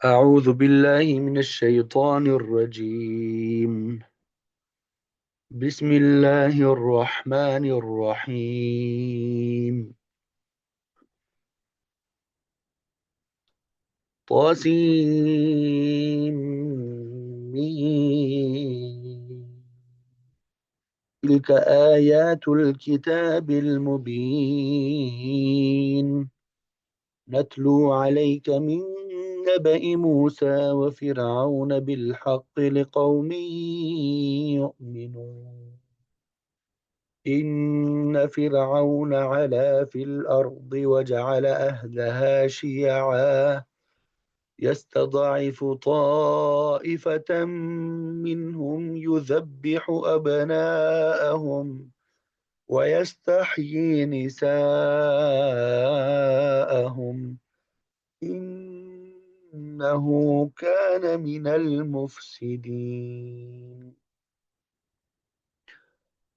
أعوذ بالله من الشيطان الرجيم. بسم الله الرحمن الرحيم. طاسيم. تلك آيات الكتاب المبين. نتلو عليك من نبأ موسى وفرعون بالحق لقوم يؤمنون. إن فرعون علا في الأرض وجعل أهلها شيعا يستضعف طائفة منهم يذبح أبناءهم ويستحيي نساءهم إنه كان من المفسدين.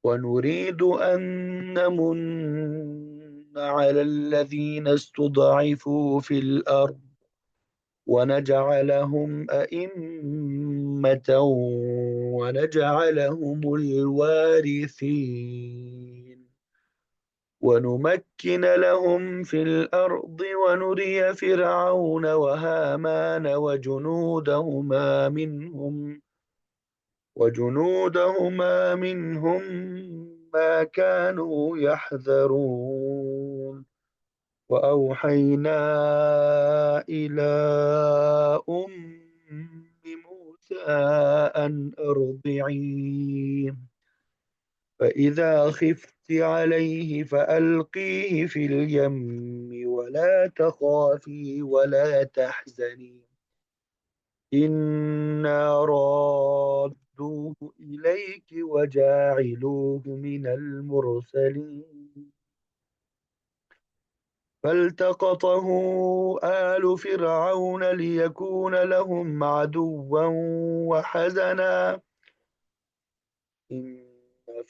ونريد أن نمن على الذين استضعفوا في الأرض ونجعلهم أئمة ونجعلهم الوارثين ونمكن لهم في الأرض ونري فرعون وهامان وجنودهما منهم ما كانوا يحذرون. وأوحينا إلى أم موسى أن أرضعيه فإذا خفت عليه فألقيه في اليم ولا تخافي ولا تحزني إنا رادوه إليك وجاعلوه من المرسلين. فالتقطه آل فرعون ليكون لهم عدوا وحزنا إن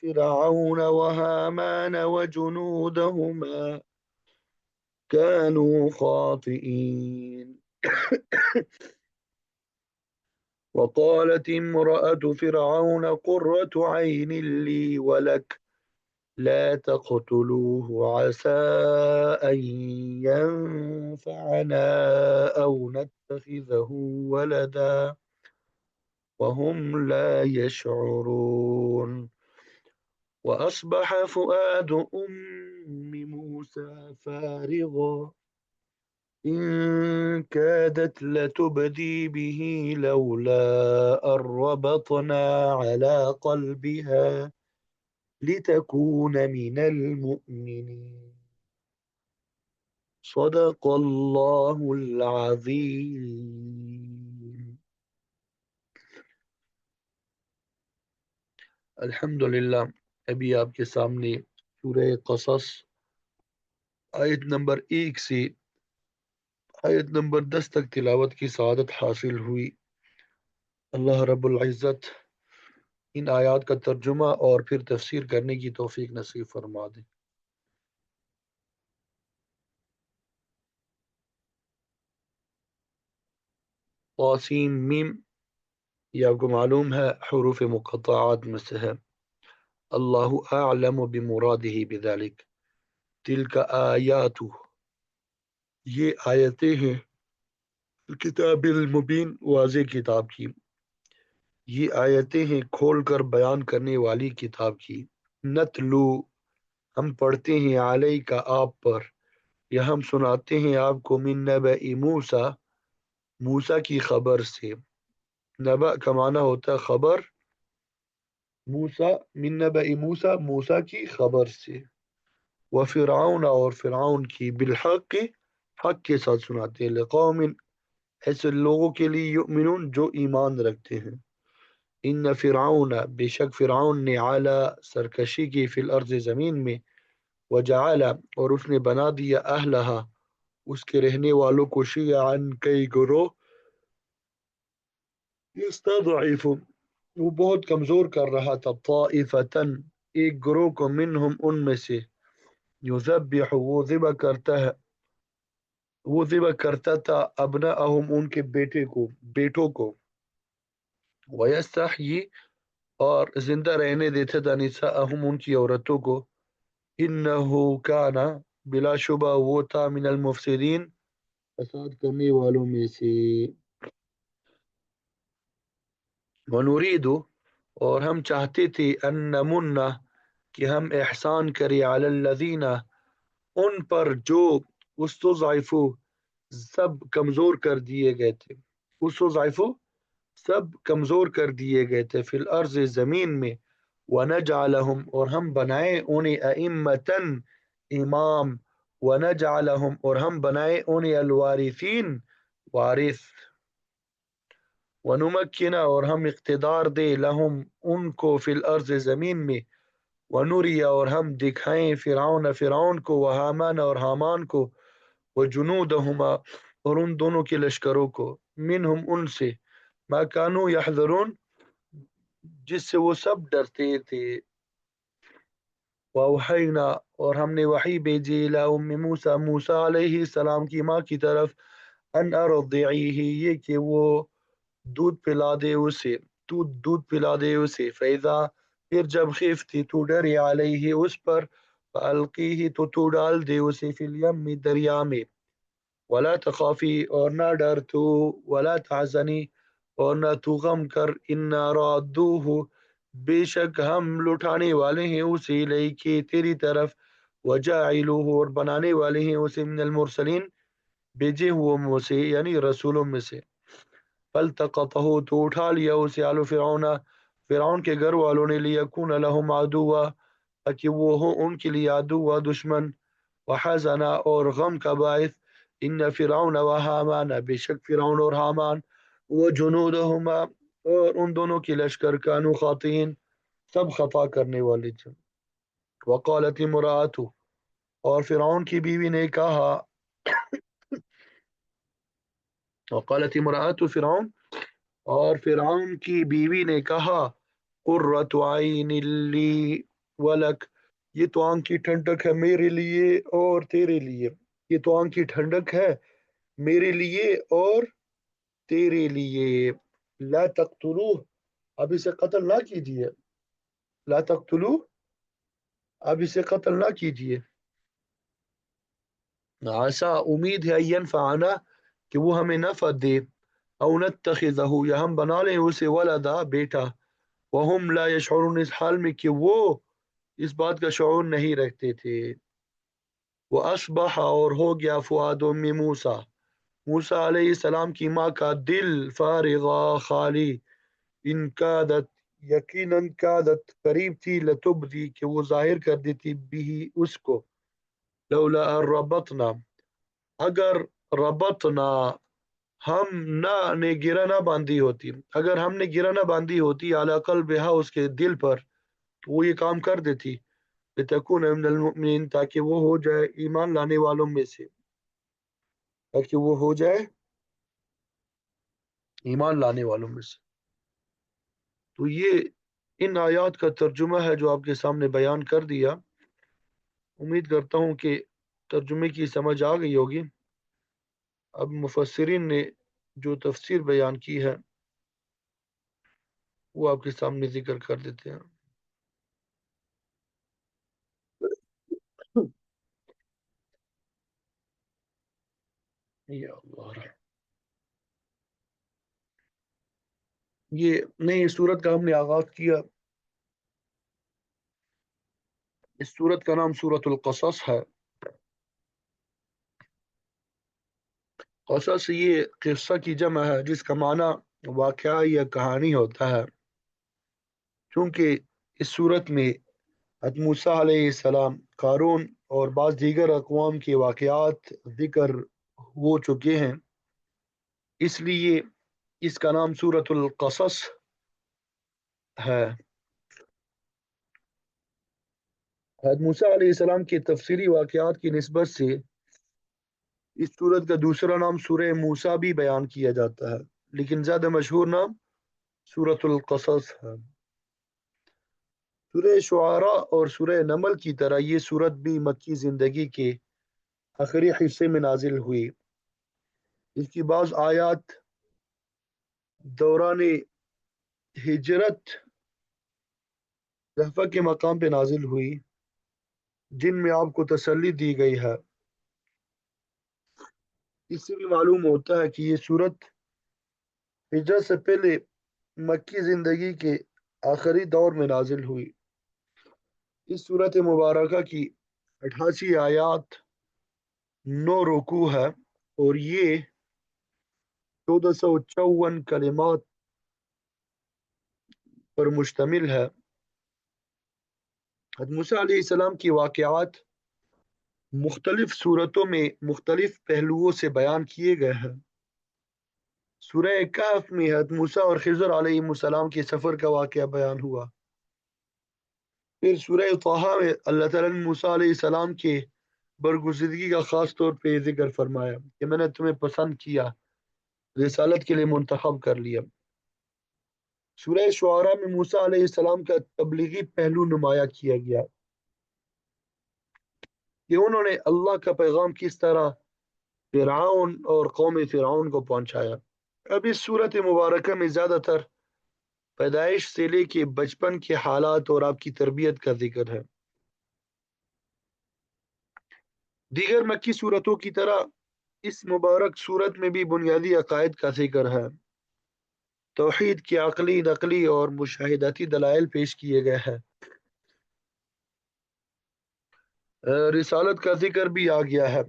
فرعون وهامان وجنودهما كانوا خاطئين. وقالت امرأة فرعون قرة عين لي ولك لا تقتلوه عسى أن ينفعنا أو نتخذه ولدا وهم لا يشعرون. وأصبح فؤاد أم موسى فارغا إن كادت لتبدي به لولا أن ربطنا على قلبها لتكون من المؤمنين. صدق الله العظيم. الحمدللہ، ابھی آپ کے سامنے سورہ قصص آیت نمبر 1 سے آیت نمبر 10 تک تلاوت کی سعادت حاصل ہوئی۔ اللہ رب العزت ان آیات کا ترجمہ اور پھر تفسیر کرنے کی توفیق نصیب فرما دے۔ قاسم میم، یہ آپ کو معلوم ہے حروف مقطعات میں سے ہے۔ اللہ اعلم بمرادہ بذلک، تلک آیات، یہ آیتیں ہیں کتاب المبین، واضح کتاب کی، یہ آیتیں ہیں کھول کر بیان کرنے والی کتاب کی۔ نتلو، ہم پڑھتے ہیں، علیہ کا آپ پر، یا ہم سناتے ہیں آپ کو، من نبأ موسیٰ، موسیٰ کی خبر سے۔ نبأ کا معنی ہوتا ہے خبر، موسیٰ من نبأ موسیٰ، موسیٰ کی خبر سے، وفرعون، اور فرعون کی، بالحق، حق کے ساتھ سناتے ہیں، لقوم، ایسے لوگوں کے لیے، یؤمنون، جو ایمان رکھتے ہیں۔ ان فرعون، بے شک فرعون نے، علا، سرکشی کی، فی الارض، زمین میں، وجعل، اور اس نے بنا دیا، اہلہا، اس کے رہنے والوں کو، شیعاً، کئی گروہ، یستضعف، وہ بہت کمزور کر رہا تھا، طائفتاً، ایک گروہ کو، منہم، ان میں سے، یذبح، وہ ذبح کرتا ہے، وہ ذبح کرتا تھا ابناءہم ان کے بیٹوں کو، ویستحیی اور زندہ رہنے دیتا تھا نساءہم ان کی عورتوں کو، انہو کانا بلا شبہ وہ تھا من المفسدین فساد کرنے والوں میں سے، ونرید اور ہم چاہتے تھے ان نمنا کہ ہم احسان کرے علی الذین ان پر جو استضعفوا سب کمزور کر دیے گئے تھے، استضعفوا سب کمزور کر دیے گئے تھے، فی الارض زمین میں، ونجعلہم اور ہم بنائے انہیں ائمتاً امام، ونجعلہم اور ہم بنائے انہیں الوارثین وارث، ونمکن اور ہم اقتدار دے لہم ان کو فی الارض زمین میں، ونری اور ہم دکھائیں فرعون کو، وہامان اور حامان کو، وجنودہما اور ان دونوں کے لشکروں کو، منہم ان سے، ما کانوا یحذرون جس سے وہ سب ڈرتے تھے، وَأَوْحَيْنَا اور ہم نے وحی بھیجی الی ام موسیٰ موسیٰ علیہ السلام کی ماں کی طرف، ان ارضعیہ یہ کہ وہ دودھ پلا دے اسے، تو دودھ پلا دے اسے، فیضا پھر جب خفتی تو ڈرے علیہ اس پر، فالقیہ تو ڈال دے اسے فی الیم دریا میں، ولا تخافی اور نہ ڈر تو، ولا تحزنی اور نہ تو غم کر، انا رادوہ بے شک ہم لٹانے والے ہیں اسے الیک تیری طرف، وجاعلوہ اور بنانے والے ہیں اسے من المرسلین بھیجے ہوئے میں سے، یعنی رسولوں میں سے، فالتقطہ تو اٹھا لیا اسے آل فرعون فرعون کے گھر والوں نے، لیکون لہم عدوا تاکہ وہ ہو ان کے لیے عدوا دشمن، وحزنا اور غم کا باعث، ان فرعون و حامان بے شک فرعون اور حامان، وجنودہما اور ان دونوں کے لشکر، کانوا خاطئین سب خطا کرنے والے تھے، وقالت امرأۃ اور فرعون کی بیوی نے کہا، وقالت امرأۃ فرعون اور فرعون کی بیوی نے کہا، قرۃ عین لی ولک یہ تو آنکھ کی ٹھنڈک ہے میرے لیے اور تیرے لیے، یہ تو آنکھ کی ٹھنڈک ہے میرے لیے اور تیرے لیے، لا تقتلوہ اب اسے قتل نہ کیجیے، لا تقتلوہ اب اسے قتل نہ کیجیے، عسا امید ہے ینفعنا کہ وہ ہمیں نفع دے، او نتخذہ یا ہم بنا لیں اسے ولدا بیٹا، وہم لا یشعرون اس حال میں کہ وہ اس بات کا شعور نہیں رکھتے تھے، وَأَصْبَحَ اور ہو گیا فؤاد ام موسیٰ موسیٰ علیہ السلام کی ماں کا دل فارغا خالی، ان کادت یقیناً کادت قریب تھی، لتبدی کہ وہ ظاہر کر دیتی بھی اس کو، لولا ان ربطنا اگر ربطنا ہم نہ نے گرہ نہ باندھی ہوتی، اگر ہم نے گرہ نہ باندھی ہوتی علی قلبہا اس کے دل پر تو وہ یہ کام کر دیتی، لتکون من المؤمنین تاکہ وہ ہو جائے ایمان لانے والوں میں سے، تاکہ وہ ہو جائے ایمان لانے والوں میں سے، تو یہ ان آیات کا ترجمہ ہے جو آپ کے سامنے بیان کر دیا، امید کرتا ہوں کہ ترجمے کی سمجھ آ گئی ہوگی، اب مفسرین نے جو تفسیر بیان کی ہے وہ آپ کے سامنے ذکر کر دیتے ہیں، یا اللہ، یہ نئی صورت کا ہم نے آغاز کیا، اس صورت کا نام سورۃ القصص ہے، قصص یہ قصہ کی جمع ہے جس کا معنی واقعہ یا کہانی ہوتا ہے، چونکہ اس صورت میں حضرت موسیٰ علیہ السلام، قارون اور بعض دیگر اقوام کے واقعات ذکر ہو چکے ہیں، اس لیے اس کا نام سورۃ القصص ہے، حضرت موسیٰ علیہ السلام کے تفصیلی واقعات کی نسبت سے اس سورت کا دوسرا نام سورہ موسیٰ بھی بیان کیا جاتا ہے، لیکن زیادہ مشہور نام سورۃ القصص ہے، سورہ شعراء اور سورہ نمل کی طرح یہ سورت بھی مکی زندگی کے آخری حصے میں نازل ہوئی، اس کی بعض آیات دوران ہجرت رفع کے مقام پہ نازل ہوئی، جن میں آپ کو تسلی دی گئی ہے۔ اس سے بھی معلوم ہوتا ہے کہ یہ صورت ہجرت سے پہلے مکی زندگی کے آخری دور میں نازل ہوئی۔ اس صورت مبارکہ کی 88 آیات، 9 رکوع ہے، اور یہ 1454 کلمات پر مشتمل ہے۔ حضرت موسیٰ علیہ السلام کی واقعات مختلف صورتوں میں مختلف پہلوؤں سے بیان کیے گئے ہیں۔ سورہ کہف میں حضرت موسیٰ اور خضر علیہ السلام کے سفر کا واقعہ بیان ہوا۔ پھر سورہ طٰہٰ میں اللہ تعالیٰ نے موسیٰ علیہ السلام کے برگزیدگی کا خاص طور پہ ذکر فرمایا کہ میں نے تمہیں پسند کیا، رسالت کے لیے منتخب کر لیا۔ سورہ شعراء میں موسیٰ علیہ السلام کا تبلیغی پہلو نمایاں کیا گیا کہ انہوں نے اللہ کا پیغام کس طرح فرعون اور قوم فرعون کو پہنچایا۔ اب اس صورت مبارکہ میں زیادہ تر پیدائش سے لے کے بچپن کے حالات اور آپ کی تربیت کا ذکر ہے۔ دیگر مکی صورتوں کی طرح اس مبارک صورت میں بھی بنیادی عقائد کا ذکر ہے۔ توحید کے عقلی، نقلی اور مشاہداتی دلائل پیش کیے گئے ہیں۔ رسالت کا ذکر بھی آ گیا ہے،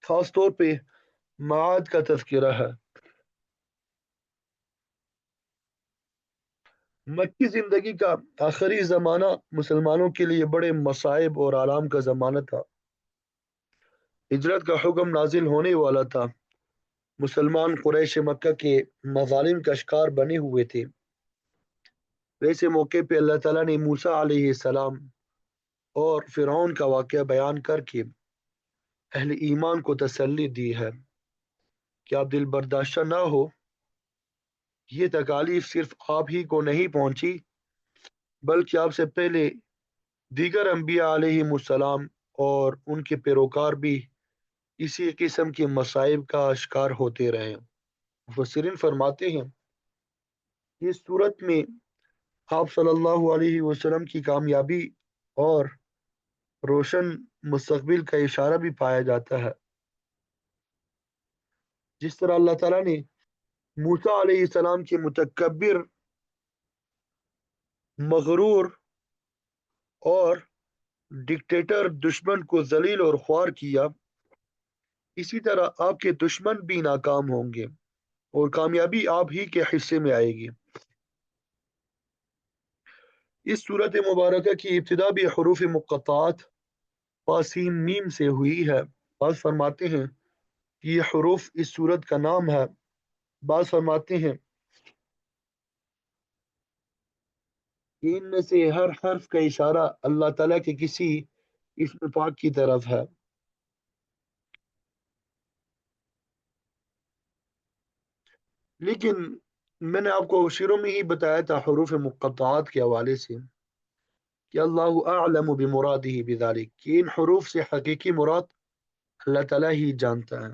خاص طور پہ معاد کا تذکرہ ہے۔ مکی زندگی کا آخری زمانہ مسلمانوں کے لیے بڑے مصائب اور آلام کا زمانہ تھا۔ ہجرت کا حکم نازل ہونے والا تھا، مسلمان قریش مکہ کے مظالم کا شکار بنے ہوئے تھے۔ ویسے موقع پہ اللہ تعالیٰ نے موسیٰ علیہ السلام اور فرعون کا واقعہ بیان کر کے اہل ایمان کو تسلی دی ہے کہ آپ دل برداشتہ نہ ہو۔ یہ تکالیف صرف آپ ہی کو نہیں پہنچی، بلکہ آپ سے پہلے دیگر انبیاء علیہ السلام اور ان کے پیروکار بھی اسی قسم کے مصائب کا شکار ہوتے رہے۔ مفسرین فرماتے ہیں اس صورت میں آپ صلی اللہ علیہ وسلم کی کامیابی اور روشن مستقبل کا اشارہ بھی پایا جاتا ہے۔ جس طرح اللہ تعالیٰ نے موسیٰ علیہ السلام کے متکبر، مغرور اور ڈکٹیٹر دشمن کو ذلیل اور خوار کیا، اسی طرح آپ کے دشمن بھی ناکام ہوں گے اور کامیابی آپ ہی کے حصے میں آئے گی۔ اس صورت مبارکہ کی ابتدا بھی حروف مقطعات قاسین میم سے ہوئی ہے۔ بعض فرماتے ہیں کہ یہ حروف اس صورت کا نام ہے، بعض فرماتے ہیں کہ ان میں سے ہر حرف کا اشارہ اللہ تعالیٰ کے کسی اسم پاک کی طرف ہے۔ لیکن میں نے آپ کو شروع میں ہی بتایا تھا حروف مقطعات کے حوالے سے کہ اللہ اعلم بمرادہ بذلک، کہ ان حروف سے حقیقی مراد اللہ تعالیٰ ہی جانتا ہے۔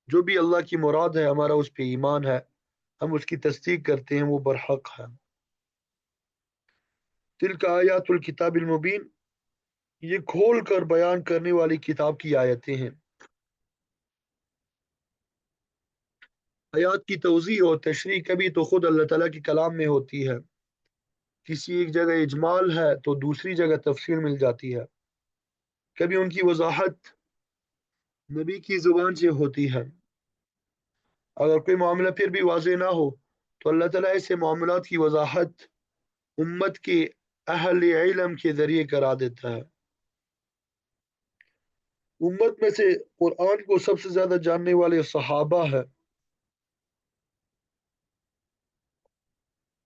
جو بھی اللہ کی مراد ہے ہمارا اس پہ ایمان ہے، ہم اس کی تصدیق کرتے ہیں، وہ برحق ہے۔ تلک آیات الکتاب المبین، یہ کھول کر بیان کرنے والی کتاب کی آیتیں ہیں۔ آیات کی توضیح اور تشریح کبھی تو خود اللہ تعالیٰ کے کلام میں ہوتی ہے، کسی ایک جگہ اجمال ہے تو دوسری جگہ تفسیر مل جاتی ہے، کبھی ان کی وضاحت نبی کی زبان سے ہوتی ہے۔ اگر کوئی معاملہ پھر بھی واضح نہ ہو تو اللہ تعالیٰ ایسے معاملات کی وضاحت امت کے اہل علم کے ذریعے کرا دیتا ہے۔ امت میں سے قرآن کو سب سے زیادہ جاننے والے صحابہ ہیں،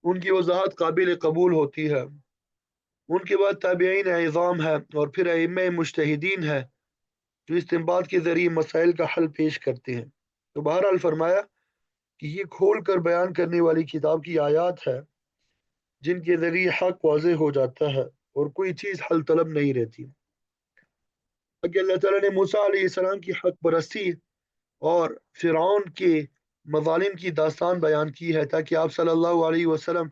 ان کی وضاحت قابل قبول ہوتی ہے۔ ان کے بعد تابعین اعظام ہے، اور پھر ائمہ مجتہدین ہے جو استنباط کے ذریعے مسائل کا حل پیش کرتے ہیں۔ تو بہرحال فرمایا کہ یہ کھول کر بیان کرنے والی کتاب کی آیات ہے جن کے ذریعے حق واضح ہو جاتا ہے اور کوئی چیز حل طلب نہیں رہتی۔ کہ اللہ تعالیٰ نے موسیٰ علیہ السلام کی حق پرستی اور فرعون کے مظالم کی داستان بیان کی ہے تاکہ آپ صلی اللہ علیہ وسلم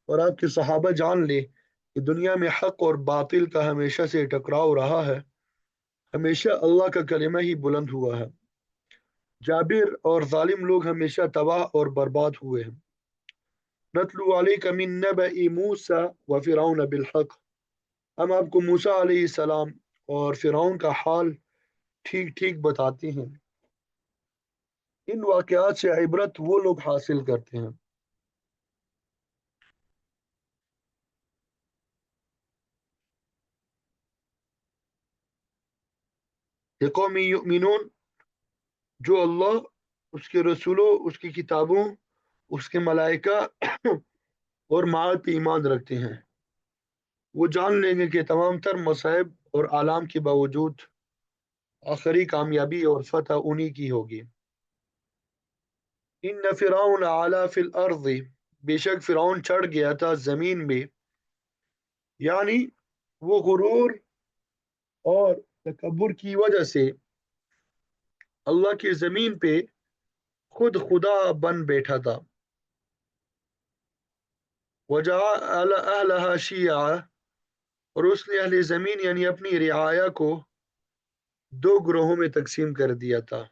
اور آپ کے صحابہ جان لے کہ دنیا میں حق اور باطل کا ہمیشہ سے ٹکراؤ رہا ہے، ہمیشہ اللہ کا کلمہ ہی بلند ہوا ہے، جابر اور ظالم لوگ ہمیشہ تباہ اور برباد ہوئے ہیں۔ نتلو علیک من نبأ موسیٰ و فرعون بالحق، ہم آپ کو موسیٰ علیہ السلام اور فرعون کا حال ٹھیک ٹھیک بتاتے ہیں۔ ان واقعات سے عبرت وہ لوگ حاصل کرتے ہیں۔ لقوم یؤمنون، جو اللہ، اس کے رسولوں، اس کی کتابوں، اس کے ملائکہ اور معاد پہ ایمان رکھتے ہیں، وہ جان لیں گے کہ تمام تر مصائب اور آلام کے باوجود آخری کامیابی اور فتح انہی کی ہوگی۔ ان فرعون علا فی الارض، بے شک فرعون چڑھ گیا تھا زمین میں، یعنی وہ غرور اور تکبر کی وجہ سے اللہ کی زمین پہ خود خدا بن بیٹھا تھا۔ وجعل اہلہا شیعا، اور اس نے اہل زمین یعنی اپنی رعایا کو دو گروہوں میں تقسیم کر دیا تھا۔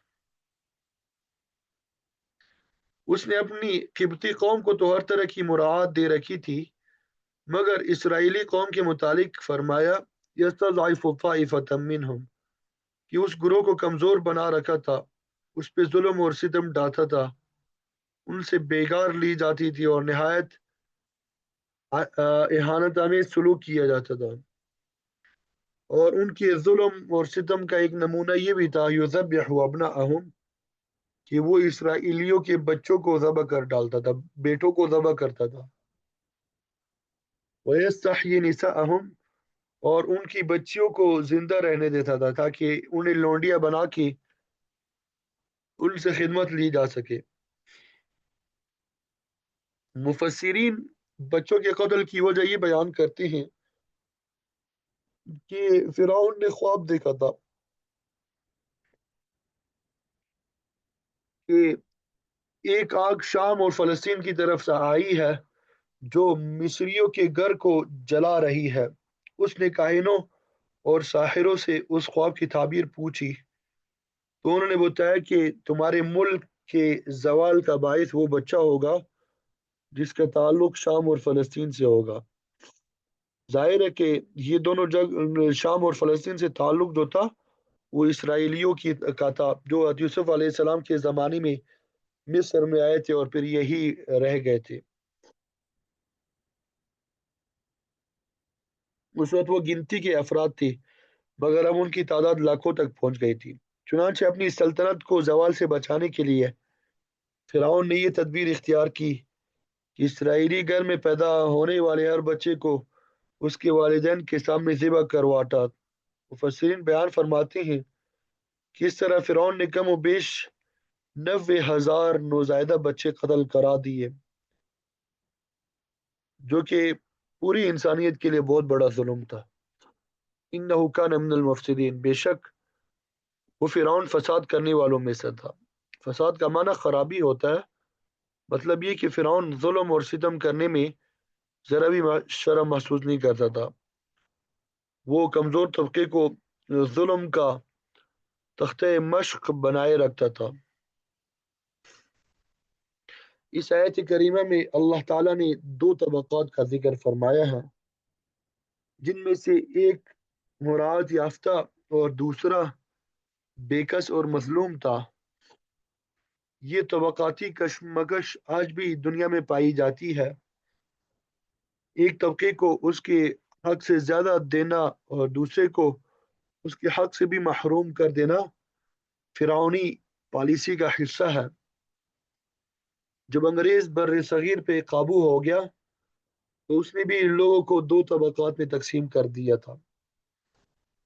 اس نے اپنی قبطی قوم کو تو ہر طرح کی مراعات دے رکھی تھی، مگر اسرائیلی قوم کے متعلق فرمایا یستضعف طائفة منہم، کہ اس گروہ کو کمزور بنا رکھا تھا، اس پہ ظلم اور ستم ڈھاتا تھا، ان سے بیگار لی جاتی تھی اور نہایت اہانت آمیز سلوک کیا جاتا تھا۔ اور ان کے ظلم اور ستم کا ایک نمونہ یہ بھی تھا یذبح ابناءہم، کہ وہ اسرائیلیوں کے بچوں کو ذبح کر ڈالتا تھا، بیٹوں کو ذبح کرتا تھا۔ وَيَسْتَحْيِي نِسَاءَهُمْ، اور ان کی بچیوں کو زندہ رہنے دیتا تھا تاکہ انہیں لونڈیاں بنا کے ان سے خدمت لی جا سکے۔ مفسرین بچوں کے قتل کی وجہ یہ بیان کرتے ہیں کہ فرعون نے خواب دیکھا تھا کہ ایک آگ شام اور فلسطین کی طرف سے آئی ہے جو مصریوں کے گھر کو جلا رہی ہے۔ اس نے کاہنوں اور ساحروں سے اس خواب کی تعبیر پوچھی تو انہوں نے بتایا کہ تمہارے ملک کے زوال کا باعث وہ بچہ ہوگا جس کا تعلق شام اور فلسطین سے ہوگا۔ ظاہر ہے کہ یہ دونوں شام اور فلسطین سے تعلق جو تھا وہ اسرائیلیوں کا تھا، جو حضرت یوسف علیہ السلام کے زمانے میں مصر میں آئے تھے اور پھر یہی رہ گئے تھے۔ اس وقت وہ گنتی کے افراد تھے، مگر اب ان کی تعداد لاکھوں تک پہنچ گئی تھی۔ چنانچہ اپنی سلطنت کو زوال سے بچانے کے لیے فرعون نے یہ تدبیر اختیار کی کہ اسرائیلی گھر میں پیدا ہونے والے ہر بچے کو اس کے والدین کے سامنے ذبح کرواتا۔ مفسرین بیان فرماتے ہیں کہ اس طرح فرعون نے کم و بیش 90,000 نوزائیدہ بچے قتل کرا دیے، جو کہ پوری انسانیت کے لیے بہت بڑا ظلم تھا۔ انہ کان من المفسدین، بے شک وہ فرعون فساد کرنے والوں میں سے تھا۔ فساد کا معنی خرابی ہوتا ہے، مطلب یہ کہ فرعون ظلم اور ستم کرنے میں ذرا بھی شرم محسوس نہیں کرتا تھا، وہ کمزور طبقے کو ظلم کا تختہ مشق بنائے رکھتا تھا۔ اس آیت کریمہ میں اللہ تعالیٰ نے دو طبقات کا ذکر فرمایا ہے، جن میں سے ایک مراعات یافتہ اور دوسرا بےکس اور مظلوم تھا۔ یہ طبقاتی کشمکش آج بھی دنیا میں پائی جاتی ہے، ایک طبقے کو اس کے حق سے زیادہ دینا اور دوسرے کو اس کے حق سے بھی محروم کر دینا فرعونی پالیسی کا حصہ ہے۔ جب انگریز بر صغیر پہ قابو ہو گیا تو اس نے بھی ان لوگوں کو دو طبقات میں تقسیم کر دیا تھا۔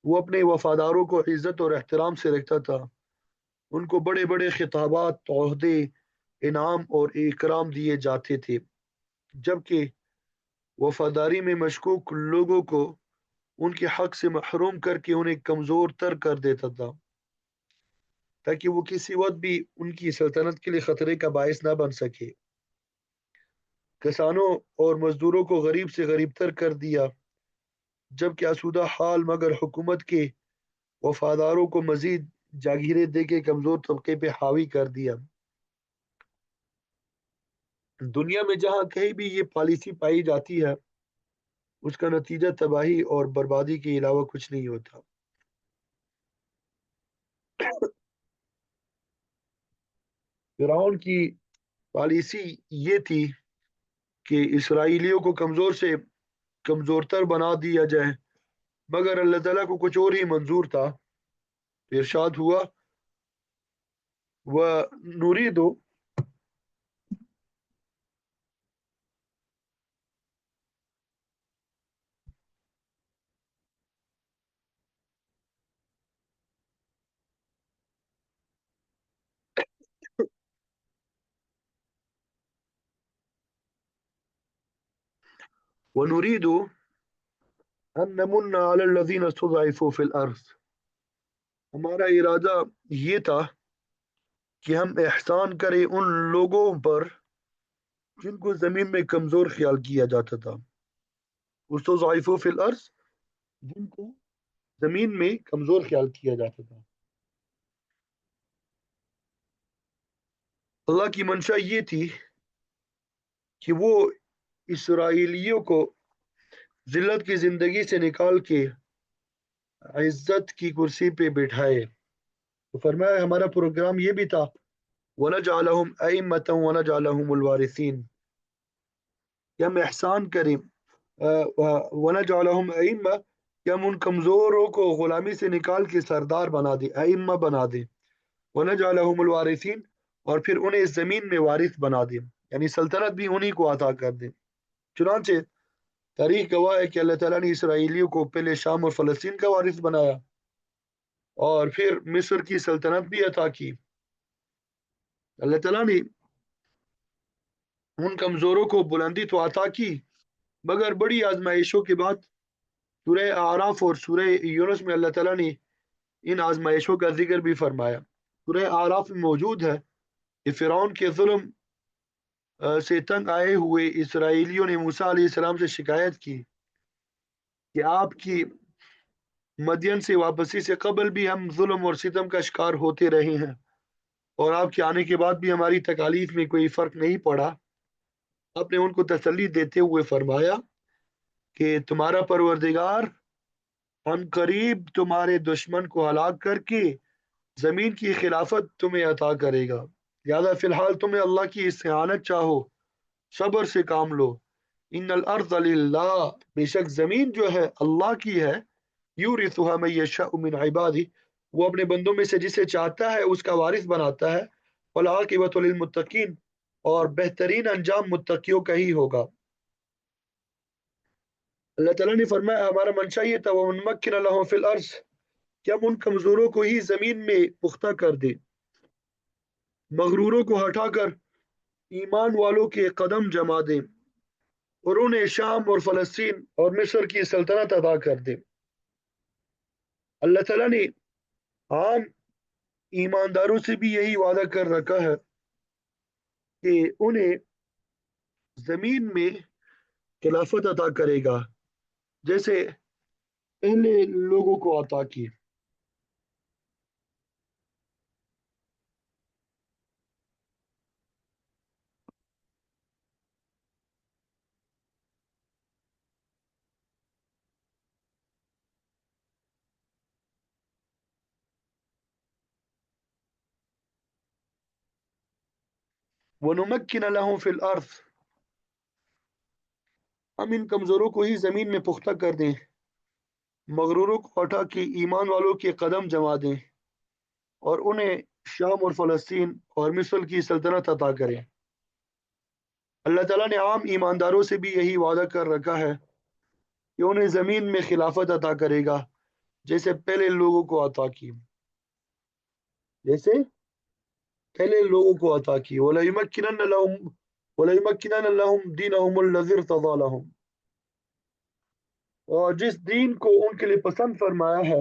وہ اپنے وفاداروں کو عزت اور احترام سے رکھتا تھا، ان کو بڑے بڑے خطابات، عہدے، انعام اور اکرام دیے جاتے تھے، جبکہ وفاداری میں مشکوک لوگوں کو ان کے حق سے محروم کر کے انہیں کمزور تر کر دیتا تھا۔ تاکہ وہ کسی وقت بھی ان کی سلطنت کے لیے خطرے کا باعث نہ بن سکے۔ کسانوں اور مزدوروں کو غریب سے غریب تر کر دیا، جبکہ آسودہ حال مگر حکومت کے وفاداروں کو مزید جاگیریں دے کے کمزور طبقے پہ حاوی کر دیا۔ دنیا میں جہاں کہیں بھی یہ پالیسی پائی جاتی ہے، اس کا نتیجہ تباہی اور بربادی کے علاوہ کچھ نہیں ہوتا۔ فرعون کی پالیسی یہ تھی کہ اسرائیلیوں کو کمزور سے کمزور تر بنا دیا جائے، مگر اللہ تعالیٰ کو کچھ اور ہی منظور تھا۔ ارشاد ہوا وَنُرِيدُ وَنُرِيدُ أَن نَمُنَّ عَلَى الَّذِينَ اسْتُضْعِفُوا فِي الْأَرْضِ، ہمارا ارادہ یہ تھا کہ ہم احسان کریں ان لوگوں پر جن کو زمین میں کمزور خیال کیا جاتا تھا۔ استضعفوا فی الارض، جن کو زمین میں کمزور خیال کیا جاتا تھا۔ اللہ کی منشا یہ تھی کہ وہ اسرائیلیوں کو ذلت کی زندگی سے نکال کے عزت کی کرسی پہ بٹھائے۔ تو فرمایا ہمارا پروگرام یہ بھی تھا وَنَجْعَلَهُمْ أَئِمَّةً وَنَجْعَلَهُمُ الْوَارِثِينَ، کہ ہم احسان کریں وَنَجْعَلَهُمْ أَئِمَّةً، کہ ہم ان کمزوروں کو غلامی سے نکال کے سردار بنا دیں، ائمہ بنا دیں۔ وَنَجْعَلَهُمُ الْوَارِثِينَ، اور پھر انہیں اس زمین میں وارث بنا دیں، یعنی سلطنت بھی انہی کو عطا کر دیں۔ چنانچہ تاریخ گواہ ہے کہ اللہ تعالیٰ نے اسرائیلیوں کو پہلے شام اور فلسطین کا وارث بنایا، اور پھر مصر کی سلطنت بھی عطا کی۔ اللہ تعالیٰ نے ان کمزوروں کو بلندی تو عطا کی، مگر بڑی آزمائشوں کے بعد سورہ اعراف اور سورہ یونس میں اللہ تعالیٰ نے ان آزمائشوں کا ذکر بھی فرمایا۔ سورہ اعراف میں موجود ہے کہ فرعون کے ظلم سے تنگ آئے ہوئے اسرائیلیوں نے موسیٰ علیہ السلام سے شکایت کی کہ آپ کی مدین سے واپسی سے قبل بھی ہم ظلم اور ستم کا شکار ہوتے رہے ہیں، اور آپ کے آنے کے بعد بھی ہماری تکالیف میں کوئی فرق نہیں پڑا۔ آپ نے ان کو تسلی دیتے ہوئے فرمایا کہ تمہارا پروردگار ان قریب تمہارے دشمن کو ہلاک کر کے زمین کی خلافت تمہیں عطا کرے گا، لہذا فی الحال تمہیں اللہ کی استعانت چاہو، صبر سے کام لو۔ ان الارض للہ، بے شک زمین جو ہے اللہ کی ہے، یورثها من یشاء من عبادہ، وہ اپنے بندوں میں سے جسے چاہتا ہے اس کا وارث بناتا ہے۔ والعاقبۃ للمتقین، اور بہترین انجام متقیوں کا ہی ہوگا۔ اللہ تعالیٰ نے فرمایا ہمارا منشا یہ تھا وَنُمَكِّنَ لَهُمْ فِي الْأَرْضِ، کہ ہم ان کمزوروں کو ہی زمین میں پختہ کر دیں، مغروروں کو ہٹا کر ایمان والوں کے قدم جما دیں، اور انہیں شام اور فلسطین اور مصر کی سلطنت عطا کر دیں۔ اللہ تعالیٰ نے عام ایمانداروں سے بھی یہی وعدہ کر رکھا ہے کہ انہیں زمین میں خلافت عطا کرے گا، جیسے پہلے لوگوں کو عطا کی۔ وَنُمَكِّنَ لَهُمْ فِي الْأَرْضِ، ہم ان کمزوروں کو ہی زمین میں پختہ کر دیں، مغروروں کو ہٹا کے ایمان والوں کے قدم جما دیں، اور انہیں شام اور فلسطین اور مصر کی سلطنت عطا کریں۔ اللہ تعالیٰ نے عام ایمانداروں سے بھی یہی وعدہ کر رکھا ہے کہ انہیں زمین میں خلافت عطا کرے گا، جیسے پہلے لوگوں کو عطا کی، جیسے پہلے لوگوں کو عطا کی۔ وَلَيُمَكِّنَنَّ لَهُمْ دِينَهُمُ الَّذِي ارْتَضَىٰ لَهُمْ، اور جس دین کو ان کے لیے پسند فرمایا ہے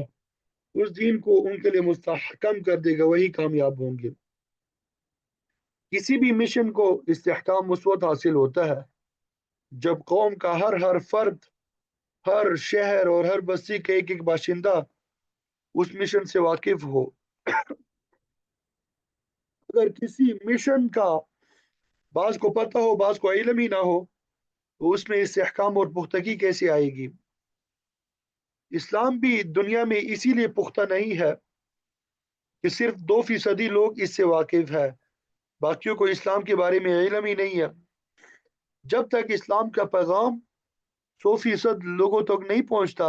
اس دین کو ان کے لیے مستحکم کر دے گا، وہی کامیاب ہوں گے۔ کسی بھی مشن کو استحکام اس وقت حاصل ہوتا ہے جب قوم کا ہر فرد، ہر شہر اور ہر بستی کا ایک ایک باشندہ اس مشن سے واقف ہو۔ اگر کسی مشن کا بعض کو پتہ ہو، بعض کو علم ہی نہ ہو، تو اس میں استحکام اور پختگی کیسے آئے گی؟ اسلام بھی دنیا میں اسی لیے پختہ نہیں ہے کہ صرف 2% لوگ اس سے واقف ہے، باقیوں کو اسلام کے بارے میں علم ہی نہیں ہے۔ جب تک اسلام کا پیغام 100% لوگوں تک نہیں پہنچتا،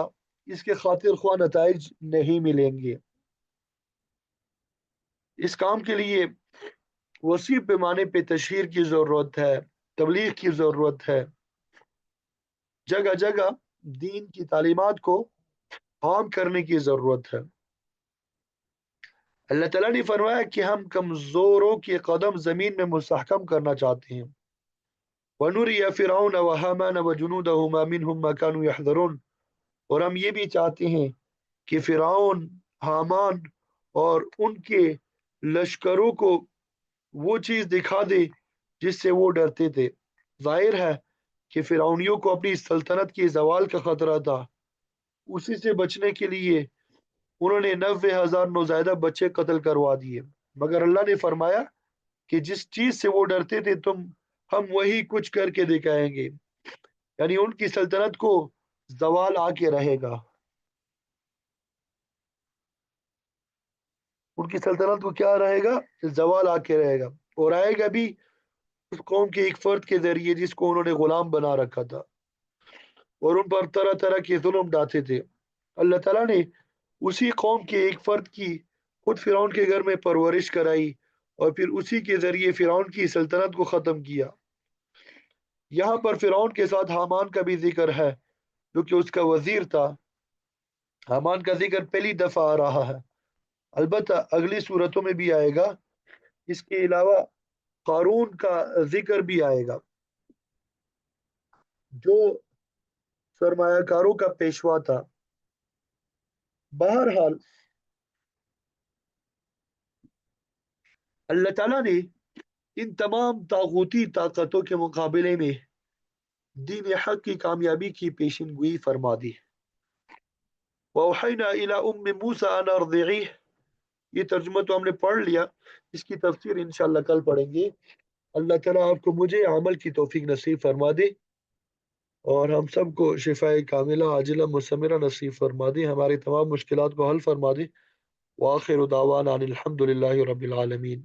اس کے خاطر خواہ نتائج نہیں ملیں گے۔ اس کام کے لیے وسیع پیمانے پہ تشہیر کی ضرورت ہے، تبلیغ کی ضرورت ہے، جگہ جگہ دین کی تعلیمات کو عام کرنے کی ضرورت ہے۔ اللہ تعالیٰ نے فرمایا کہ ہم کمزوروں کے قدم زمین میں مستحکم کرنا چاہتے ہیں۔ وَنُرِيَ فِرْعَوْنَ وَهَامَانَ وَجُنُودَهُمَا مِنْهُمْ مَا كَانُوا يَحْذَرُونَ، اور ہم یہ بھی چاہتے ہیں کہ فرعون، حامان اور ان کے لشکروں کو وہ چیز دکھا دے جس سے وہ ڈرتے تھے۔ ظاہر ہے کہ فرعونیوں کو اپنی سلطنت کے زوال کا خطرہ تھا، اسی سے بچنے کے لیے انہوں نے 90,000 نوزائیدہ بچے قتل کروا دیے، مگر اللہ نے فرمایا کہ جس چیز سے وہ ڈرتے تھے ہم وہی کچھ کر کے دکھائیں گے، یعنی ان کی سلطنت کو زوال آ کے رہے گا، ان کی سلطنت کو کیا رہے گا؟ زوال آ کے رہے گا، اور آئے گا بھی اس قوم کے ایک فرد کے ذریعے جس کو انہوں نے غلام بنا رکھا تھا اور ان پر طرح طرح کے ظلم ڈھاتے تھے۔ اللہ تعالیٰ نے اسی قوم کے ایک فرد کی خود فرعون کے گھر میں پرورش کرائی اور پھر اسی کے ذریعے فرعون کی سلطنت کو ختم کیا۔ یہاں پر فرعون کے ساتھ حامان کا بھی ذکر ہے جو کہ اس کا وزیر تھا۔ حامان کا ذکر پہلی دفعہ آ رہا ہے، البتہ اگلی صورتوں میں بھی آئے گا۔ اس کے علاوہ قارون کا ذکر بھی آئے گا جو سرمایہ کاروں کا پیشوا تھا۔ بہرحال اللہ تعالیٰ نے ان تمام طاغوتی طاقتوں کے مقابلے میں دین حق کی کامیابی کی پیشن گوئی فرما دی۔ وَأَوْحَيْنَا إِلَىٰ أُمِّ مُوسَىٰ أَنْ أَرْضِعِيهِ، یہ ترجمہ تو ہم نے پڑھ لیا، اس کی تفسیر انشاءاللہ کل پڑھیں گے۔ اللہ تعالیٰ آپ کو مجھے عمل کی توفیق نصیب فرما دے اور ہم سب کو شفاء کاملہ عاجلہ مثمرہ نصیب فرما دے، ہماری تمام مشکلات کو حل فرما دے۔ وآخر دعوانا ان الحمد للہ رب العالمین۔